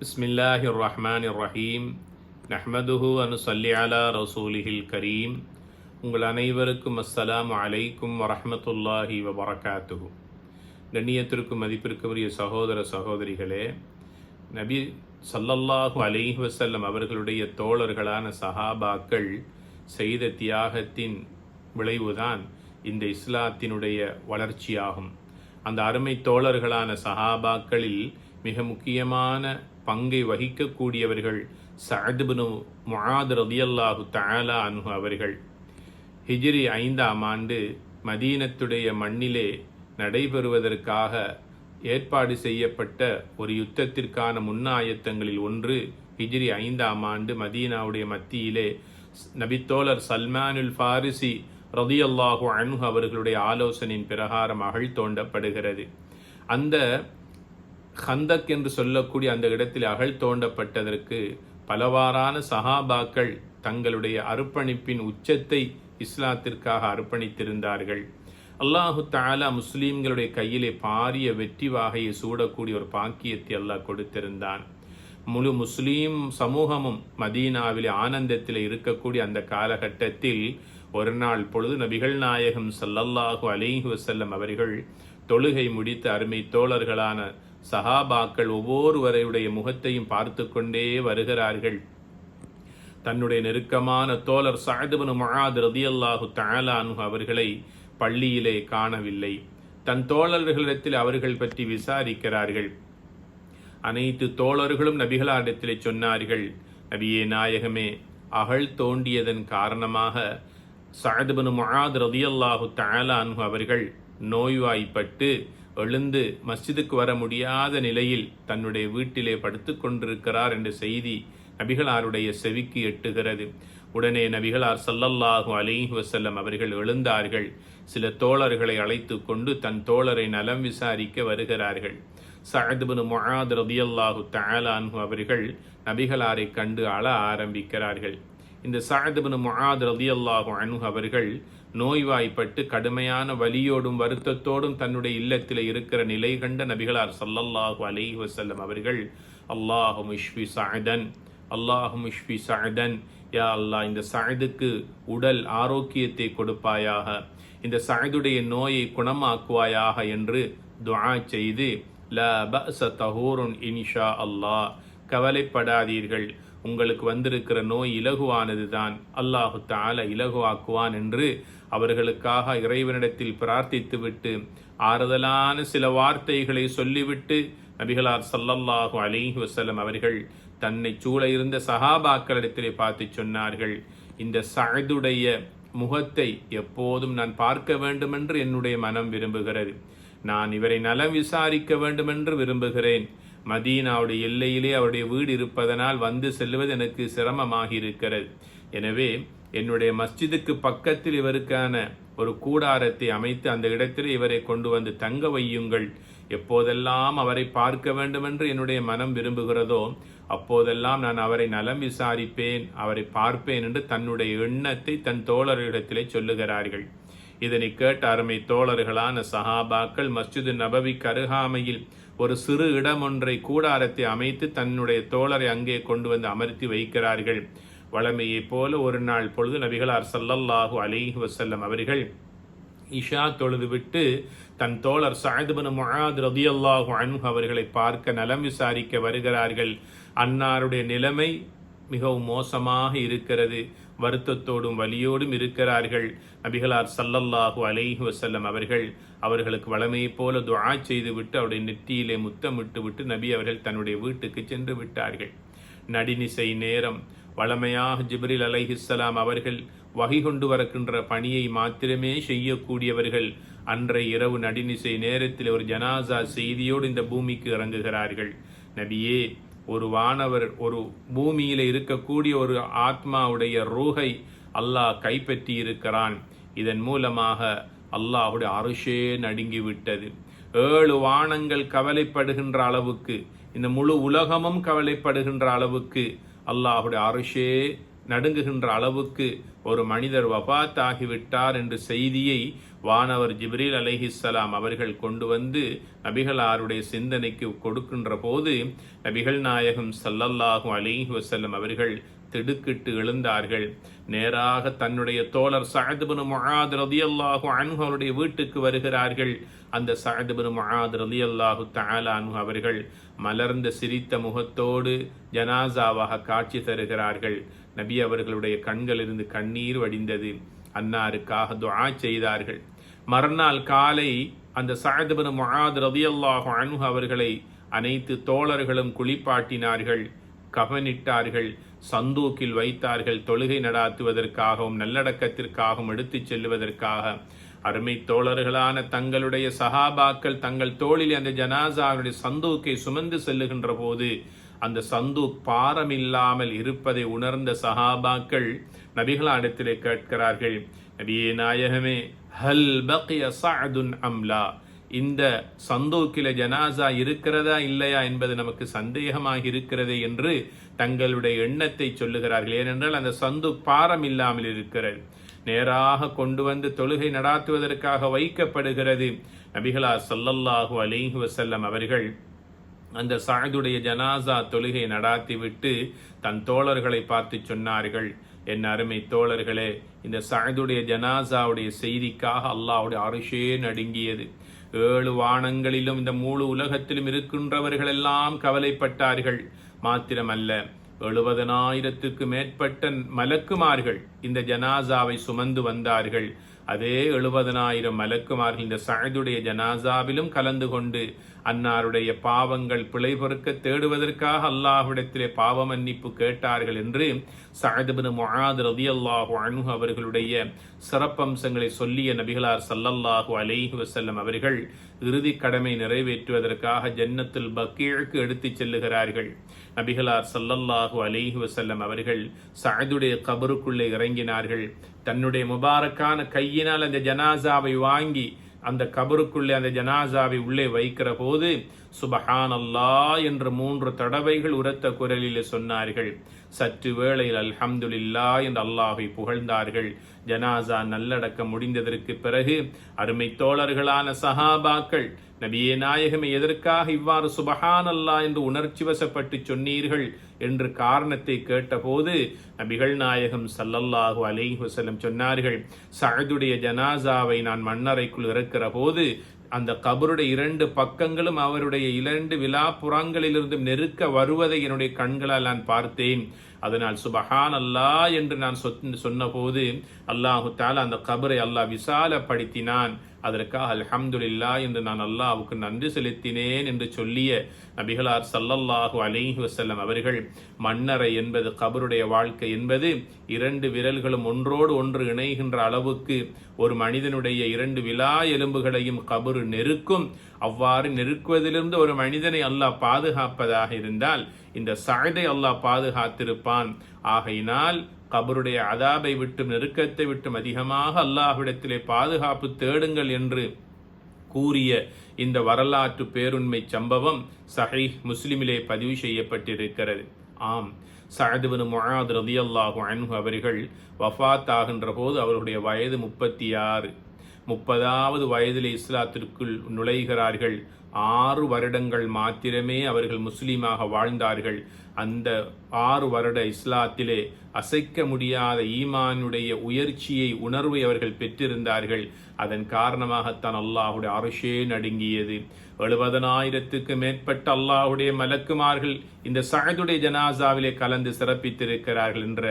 பிஸ்மில்லாஹிர் ரஹ்மானிர் ரஹீம். நஹ்மதுஹு வ நுஸல்லி அலா ரசூலிஹில் கரீம். உங்கள் அனைவருக்கும் அஸ்ஸலாமு அலைக்கும் வரஹ்மத்துல்லாஹி வபரகாத்துஹு. கண்ணியத்திற்கும் மதிப்பிற்குரிய சகோதர சகோதரிகளே, நபி ஸல்லல்லாஹு அலைஹி வஸல்லம் அவர்களுடைய தோழர்களான சஹாபாக்கள் செய்த தியாகத்தின் விளைவுதான் இந்த இஸ்லாத்தினுடைய வளர்ச்சியாகும். அந்த அருமை தோழர்களான சஹாபாக்களில் மிக முக்கியமான பங்கை வகிக்கக்கூடியவர்கள் சஅத் இப்னு முஆத் ரலியல்லாஹு தஆலா அன்ஹு அவர்கள். ஹிஜ்ரி 5ஆம் ஆண்டு மதீனத்துடைய மண்ணிலே நடைபெறுவதற்காக ஏற்பாடு செய்யப்பட்ட ஒரு யுத்தத்திற்கான முன்னாயத்தங்களில் ஒன்று ஹிஜ்ரி 5ஆம் ஆண்டு மதீனாவுடைய மத்தியிலே நபித்தோழர் சல்மானுல் ஃபாரிசி ரலியல்லாஹு அன்ஹு அவர்களுடைய ஆலோசனையின் பிரகாரம் அகழ் தோண்டப்படுகிறது. அந்த ஹந்தக் என்று சொல்லக்கூடிய அந்த இடத்தில் அகழ் தோண்டப்பட்டதற்கு பலவாறான சஹாபாக்கள் தங்களுடைய அர்ப்பணிப்பின் உச்சத்தை இஸ்லாத்திற்காக அர்ப்பணித்திருந்தார்கள். அல்லாஹு தஆலா முஸ்லீம்களுடைய கையிலே பாரிய வெற்றி வாகையை சூடக்கூடிய ஒரு பாக்கியத்தை அல்லாஹ் கொடுத்திருந்தான். முழு முஸ்லீம் சமூகமும் மதீனாவிலே ஆனந்தத்தில் இருக்கக்கூடிய அந்த காலகட்டத்தில் ஒரு நாள் பொழுது நபிகள் நாயகம் ஸல்லல்லாஹு அலைஹி வஸல்லம் அவர்கள் தொழுகை முடித்த அருமை தோழர்களான சஹாபாக்கள் ஒவ்வொருவரையுடைய முகத்தையும் பார்த்து கொண்டே வருகிறார்கள். தன்னுடைய நெருக்கமான தோழர் சஅத் இப்னு முஆத் ரலியல்லாஹு தஆலா அன்ஹு அவர்களை பள்ளியிலே காணவில்லை. தன் தோழர்களிடத்தில் அவர்கள் பற்றி விசாரிக்கிறார்கள். அனைத்து தோழர்களும் நபிகளாரிடத்திலே சொன்னார்கள், நபியே நாயகமே, அகழ் தோண்டியதன் காரணமாக சஅத் இப்னு முஆத் ரலியல்லாஹு தஆலா அன்ஹு அவர்கள் நோய்வாய்ப்பட்டு எழுந்து மஸ்ஜிதுக்கு வர முடியாத நிலையில் தன்னுடைய வீட்டிலே படுத்து கொண்டிருக்கிறார் என்ற செய்தி நபிகளாருடைய செவிக்கு எட்டுகிறது. உடனே நபிகளார் ஸல்லல்லாஹு அலைஹி வஸல்லம் அவர்கள் எழுந்தார்கள். சில தோழர்களை அழைத்து கொண்டு தன் தோழரை நலம் விசாரிக்க வருகிறார்கள். சஅத் இப்னு முஆத் ரலியல்லாஹு தஆலா அன்ஹு அவர்கள் நபிகளாரை கண்டு அழ ஆரம்பிக்கிறார்கள். இந்த சஅத் இப்னு முஆத் ரலியல்லாஹு அன்ஹு அவர்கள் நோய்வாய்ப்பட்டு கடுமையான வலியோடும் வருத்தத்தோடும் தன்னுடைய இல்லத்தில் இருக்கிற நிலை கண்ட நபிகளார் ஸல்லல்லாஹு அலைஹி வஸல்லம் அவர்கள், அல்லாஹும் இஷ்ஃபி சஅதன், அல்லாஹும் இஷ்ஃபி சஅதன், யா அல்லாஹ் இந்த சஅதுக்கு உடல் ஆரோக்கியத்தை கொடுப்பாயாக, இந்த சஅதுடைய நோயை குணமாக்குவாயாக என்று துஆ செய்து, லா பஅஸ தஹூருன் இன்ஷா அல்லாஹ், கவலைப்படாதீர்கள், உங்களுக்கு வந்திருக்கிற நோய் இலகுவானது தான், அல்லாஹு தஆலா இலகுவாக்குவான் என்று அவர்களுக்காக இறைவனிடத்தில் பிரார்த்தித்துவிட்டு ஆறுதலான சில வார்த்தைகளை சொல்லிவிட்டு நபிகளார் ஸல்லல்லாஹு அலைஹி வஸல்லம் அவர்கள் தன்னை சூழ இருந்த சஹாபாக்களிடத்திலே பார்த்து சொன்னார்கள், இந்த சஅதுடைய முகத்தை எப்போதும் நான் பார்க்க வேண்டுமென்று என்னுடைய மனம் விரும்புகிறது. நான் இவரை நலம் விசாரிக்க வேண்டுமென்று விரும்புகிறேன். மதீனாவுடைய எல்லையிலே அவருடைய வீடு இருப்பதனால் வந்து செல்வது எனக்கு சிரமமாகி இருக்கிறது. எனவே என்னுடைய மஸ்ஜிதுக்கு பக்கத்தில் இவருக்கான ஒரு கூடாரத்தை அமைத்து அந்த இடத்தில் இவரை கொண்டு வந்து தங்க வையுங்கள். எப்போதெல்லாம் அவரை பார்க்க வேண்டுமென்று என்னுடைய மனம் விரும்புகிறதோ அப்போதெல்லாம் நான் அவரை நலம் விசாரிப்பேன், அவரை பார்ப்பேன் என்று தன்னுடைய எண்ணத்தை தன் தோழர்களிடத்திலே சொல்லுகிறார்கள். இதனை கேட்ட அருமை தோழர்களான சஹாபாக்கள் மஸ்ஜிது நபவிக்கு அருகாமையில் ஒரு சிறு இடம் ஒன்றை கூடாரத்தை அமைத்து தன்னுடைய தோழரை அங்கே கொண்டு வந்து அமர்த்தி வைக்கிறார்கள். வழமையை போல ஒரு நாள் பொழுது நபிகளார் ஸல்லல்லாஹு அலைஹி வஸல்லம் அவர்கள் இஷா தொழுது விட்டு தன் தோழர் சஅத் இப்னு முஆத் ரலியல்லாஹு அன்ஹு அவர்களை பார்க்க நலம் விசாரிக்க வருகிறார்கள். அன்னாருடைய நிலைமை மிகவும் மோசமாக இருக்கிறது. வருத்தத்தோடும் வலியோடும் இருக்கிறார்கள். நபிகளார் ஸல்லல்லாஹு அலைஹி வஸல்லம் அவர்கள் அவர்களுக்கு வழமையை போல துஆ செய்துவிட்டு அவருடைய நெற்றியிலே முத்தமிட்டு விட்டு நபி அவர்கள் தன்னுடைய வீட்டுக்கு சென்று விட்டார்கள். நடினிசை நேரம். வழமையாக ஜிப்ரீல் அலைஹிஸ்ஸலாம் அவர்கள் வஹி கொண்டு வருகின்ற பணியை மாத்திரமே செய்யக்கூடியவர்கள். அன்றைய இரவு நடினிசை நேரத்தில் ஒரு ஜனாசா செய்தியோடு இந்த பூமிக்கு இறங்குகிறார்கள். நபியே, ஒரு வானவர் ஒரு பூமியில இருக்கக்கூடிய ஒரு ஆத்மாவுடைய ரூஹை அல்லாஹ் கைப்பற்றி இருக்கிறான். இதன் மூலமாக அல்லாஹுடைய அர்ஷே நடுங்கி விட்டது. 7 வானங்கள் கவலைப்படுகின்ற அளவுக்கு, இந்த முழு உலகமும் கவலைப்படுகின்ற அளவுக்கு அல்லாஹுடைய அர்ஷே நடுங்குகின்ற அளவுக்கு ஒரு மனிதர் வஃபாத் ஆகிவிட்டார் என்ற செய்தியை வானவர் ஜிப்ரீல் அலைஹிஸ்ஸலாம் அவர்கள் கொண்டு வந்து நபிகளாருடைய சிந்தனைக்கு கொடுக்கின்ற போது நபிகள் நாயகம் ஸல்லல்லாஹு அலைஹி வஸல்லம் அவர்கள் திடுக்கிட்டு எழுந்தார்கள். நேராக தன்னுடைய தோழர் சஅத் இப்னு முஆத் ரலியல்லாஹு அன்ஹு அவருடைய வீட்டுக்கு வருகிறார்கள். அந்த சஅத் இப்னு முஆத் ரலியல்லாஹு தஆலா அன்ஹு அவர்கள் மலர்ந்த சிரித்த முகத்தோடு ஜனாசாவாக காட்சி தருகிறார்கள். நபி அவர்களுடைய கண்களிலிருந்து கண்ணீர் வடிந்தது. அன்னாருக்காக துஆ செய்தார்கள். மறுநாள் காலை அந்த சஅத் இப்னு முஆத் ரலியல்லாஹு அன்ஹு அவர்களை அனைத்து தோழர்களும் குளிப்பாட்டினார்கள், கஃனிட்டார்கள், சந்தூக்கில் வைத்தார்கள். தொழுகை நடாத்துவதற்காகவும் நல்லடக்கத்திற்காகவும் எடுத்துச் செல்வதற்காக அருமை தோழர்களான தங்களுடைய சஹாபாக்கள் தங்கள் தோளில் அந்த ஜனாசாவுடைய சந்தூக்கை சுமந்து செல்லுகின்ற போது அந்த சந்தூக் பாரமில்லாமல் இருப்பதை உணர்ந்த சஹாபாக்கள் நபிகளிடத்திலே கேட்கிறார்கள், நபியே நாயகமே, ஹல் பக்கிய சஅதுன் அம்லா, இந்த சந்தூக்கில ஜனாசா இருக்கிறதா இல்லையா என்பது நமக்கு சந்தேகமாக இருக்கிறது என்று தங்களுடைய எண்ணத்தை சொல்லுகிறார்கள். ஏனென்றால் அந்த சந்தூக் பாரம் இல்லாமல் இருக்கிறது. நேராக கொண்டு வந்து தொழுகை நடாத்துவதற்காக வைக்கப்படுகிறது. நபிகளார் ஸல்லல்லாஹு அலைஹி வஸல்லம் அவர்கள் அந்த சஅதுடைய ஜனாசா தொழுகை நடாத்திவிட்டு தன் தோழர்களை பார்த்து சொன்னார்கள், என் அருமை தோழர்களே, இந்த சஅதுடைய ஜனாசாவுடைய செய்திக்காக அல்லாஹ்வுடைய அர்ஷே நடுங்கியது. 7 வானங்களிலும் இந்த முழு உலகத்திலும் இருக்கின்றவர்கள் எல்லாம் கவலைப்பட்டார்கள். மாத்திரமல்ல, 70,000க்கு மேற்பட்ட மலக்குமார்கள் இந்த ஜனாசாவை சுமந்து வந்தார்கள். அதே 70,000 மலக்குமார்கள் இந்த சஅதுடைய ஜனாசாவிலும் கலந்து கொண்டு அன்னாருடைய பாவங்கள் பிழை பொறுக்க தேடுவதற்காக அல்லாஹ்விடத்திலே பாவ மன்னிப்பு கேட்டார்கள் என்று சஅத் இப்னு முஆத் ரலியல்லாஹு அன்ஹு அவர்களுடைய சிறப்பம்சங்களை சொல்லிய நபிகளார் ஸல்லல்லாஹு அலைஹி வஸல்லம் அவர்கள் இறுதி கடமை நிறைவேற்றுவதற்காக ஜன்னத்துல் பக்கீக்கு எடுத்துச் செல்லுகிறார்கள். நபிகளார் ஸல்லல்லாஹு அலைஹி வஸல்லம் அவர்கள் சஅதுடைய கபருக்குள்ளே இறங்கினார்கள். தன்னுடைய முபாரக்கான கையினால் அந்த ஜனாசாவை வாங்கி அந்த கபருக்குள்ளே அந்த ஜனாசாவை உள்ளே வைக்கிற போது சுபஹானல்லாஹ் என்று 3 தடவைகள் உரத்த குரலில் சொன்னார்கள். சற்று வேளையில் அல்ஹம்துலில்லாஹ் என்று அல்லாஹ்வை புகழ்ந்தார்கள். ஜனாசா நல்லடக்கம் முடிந்ததற்கு பிறகு அருமை தோழர்களான சஹாபாக்கள், நபியே நாயகமே, எதற்காக இவ்வாறு சுபஹானல்லாஹ் என்று உணர்ச்சி வசப்பட்டு சொன்னீர்கள் என்று காரணத்தை கேட்டபோது நபிகள் நாயகம் ஸல்லல்லாஹு அலைஹி வஸல்லம் சொன்னார்கள், சஅதுடைய ஜனாசாவை நான் மண்ணறைக்குள் இறக்கிற போது அந்த கபருடைய 2 பக்கங்களும் அவருடைய 2 விலாப்புறங்களிலிருந்து நெருக்க வருவதை என்னுடைய கண்களால் நான் பார்த்தேன். அதனால் சுபஹான் அல்லாஹ் என்று நான் சொன்னபோது அல்லாஹு தஆலா அந்த கபரை அல்லாஹ் விசாலப்படுத்தினான். அதற்காக அல்ஹம்துலில்லாஹ் என்று நான் அல்லாஹ்வுக்கு நன்றி செலுத்தினேன் என்று சொல்லிய நபிகளார் ஸல்லல்லாஹு அலைஹி வஸல்லம் அவர்கள், மண்ணறை என்பது கபருடைய வாழ்க்கை என்பது 2 விரல்களும் ஒன்றோடு ஒன்று இணைகின்ற அளவுக்கு ஒரு மனிதனுடைய 2 விலா எலும்புகளையும் கபரு நெருக்கும். அவ்வாறு நெருக்குவதிலிருந்து ஒரு மனிதனை அல்லாஹ் பாதுகாப்பதாக இருந்தால் இந்த சஅதை அல்லாஹ் பாதுகாத்திருப்பான். ஆகையினால் கபருடைய அதாபை விட்டும் நெருக்கத்தை விட்டும் அதிகமாக அல்லாஹ்விடத்திலே பாதுகாப்பு தேடுங்கள் என்று கூறிய இந்த வரலாற்று பேருண்மை சம்பவம் சஹீஹ் முஸ்லிமிலே பதிவு செய்யப்பட்டிருக்கிறது. ஆம், சஅத் இப்னு முஆத் ரலியல்லாஹு அன்ஹு அவர்கள் வஃபாத் ஆகின்ற போது அவருடைய வயது 36. 30வது வயதிலே இஸ்லாத்திற்குள் நுழைகிறார்கள். 6 வருடங்கள் மாத்திரமே அவர்கள் முஸ்லீமாக வாழ்ந்தார்கள். அந்த 6 வருட இஸ்லாத்திலே அசைக்க முடியாத ஈமானுடைய உயர்ச்சியை உணர்வை அவர்கள் பெற்றிருந்தார்கள். அதன் காரணமாகத்தான் அல்லாஹ்வுடைய அர்ஷே நடுங்கியது. 70,000க்கு மேற்பட்ட அல்லாஹ்வுடைய மலக்குமார்கள் இந்த சஅதுடைய ஜனாசாவிலே கலந்து சிறப்பித்திருக்கிறார்கள் என்ற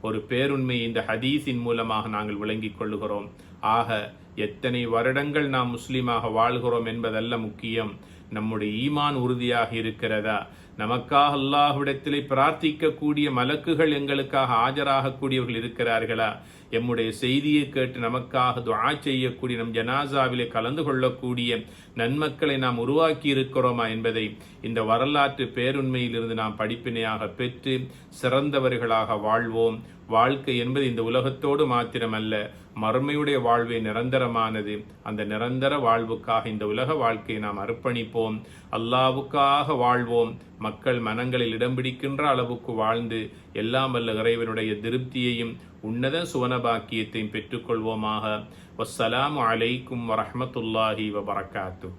ஒரு பேருண்மை இந்த ஹதீஸின் மூலமாக நாங்கள் விளங்கிக் கொள்ளுகிறோம். ஆக எத்தனை வருடங்கள் நாம் முஸ்லீமாக வாழ்கிறோம் என்பதல்ல முக்கியம், நம்முடைய ஈமான் உறுதியாக இருக்கிறதா, நமக்காக அல்லாஹ்விடத்திலே பிரார்த்திக்கக்கூடிய மலக்குகள் எங்களுக்காக ஆஜராகக்கூடியவர்கள் இருக்கிறார்களா, எம்முடைய செய்தியை கேட்டு நமக்காக துஆ செய்யக்கூடிய நம் ஜனாசாவிலே கலந்து கொள்ளக்கூடிய நன்மக்களை நாம் உருவாக்கி இருக்கிறோமா என்பதை இந்த வரலாற்று பேருண்மையிலிருந்து நாம் படிப்பினையாக பெற்று சிறந்தவர்களாக வாழ்வோம். வாழ்க்கை என்பது இந்த உலகத்தோடு மாத்திரமல்ல, மறுமையுடைய வாழ்வே நிரந்தரமானது. அந்த நிரந்தர வாழ்வுக்காக இந்த உலக வாழ்க்கையை நாம் அர்ப்பணிப்போம். அல்லாஹ்வுக்காக வாழ்வோம். மக்கள் மனங்களில் இடம் பிடிக்கின்ற அளவுக்கு வாழ்ந்து எல்லாம் வல்ல இறைவனுடைய திருப்தியையும் உன்னத சுவனபாக்கியத்தையும் பெற்றுக்கொள்வோமாக. வஸ்ஸலாமு அலைக்கும் வரஹ்மத்துல்லாஹி வபரகாத்துஹு.